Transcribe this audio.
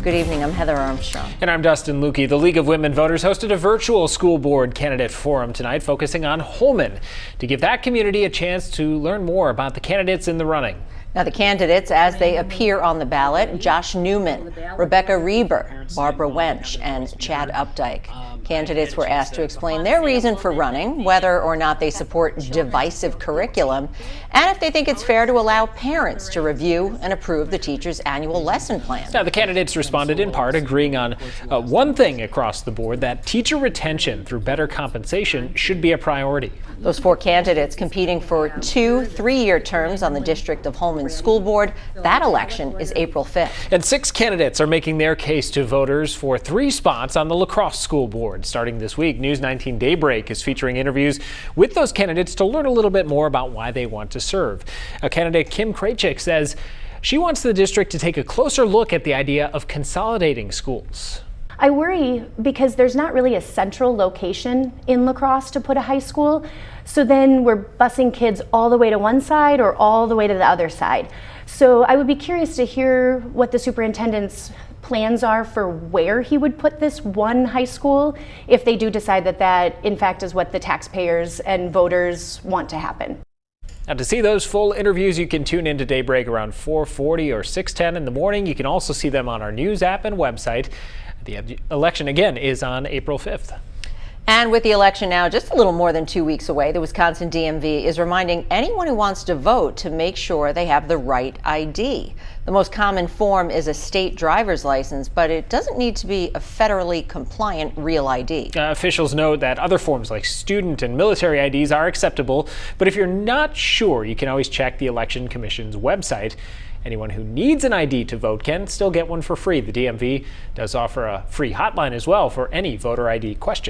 Good evening, I'm Heather Armstrong. And I'm Dustin Lukey. The League of Women Voters hosted a virtual school board candidate forum tonight focusing on Holmen to give that community a chance to learn more about the candidates in the running. Now the candidates as they appear on the ballot: Josh Newman, Rebecca Reber, Barbara Wench, and Chad Updike. Candidates were asked to explain their reason for running, whether or not they support divisive curriculum, and if they think it's fair to allow parents to review and approve the teacher's annual lesson plan. Now, the candidates responded in part agreeing on one thing across the board, that teacher retention through better compensation should be a priority. Those four candidates competing for 2 3-year terms on the District of Holmen School Board. That election is April 5th. And 6 candidates are making their case to voters for 3 spots on the lacrosse school board. Starting this week, News 19 Daybreak is featuring interviews with those candidates to learn a little bit more about why they want to serve. Candidate Kim Krajcik says she wants the district to take a closer look at the idea of consolidating schools. I worry because there's not really a central location in La Crosse to put a high school. So then we're busing kids all the way to one side or all the way to the other side. So I would be curious to hear what the superintendent's plans are for where he would put this one high school if they do decide that that in fact is what the taxpayers and voters want to happen. Now, to see those full interviews, you can tune into Daybreak around 4:40 or 6:10 in the morning. You can also see them on our news app and website. The election, again, is on April 5th. And with the election now just a little more than 2 weeks away, the Wisconsin DMV is reminding anyone who wants to vote to make sure they have the right ID. The most common form is a state driver's license, but it doesn't need to be a federally compliant real ID. Officials note that other forms like student and military IDs are acceptable, but if you're not sure, you can always check the Election Commission's website. Anyone who needs an ID to vote can still get one for free. The DMV does offer a free hotline as well for any voter ID questions.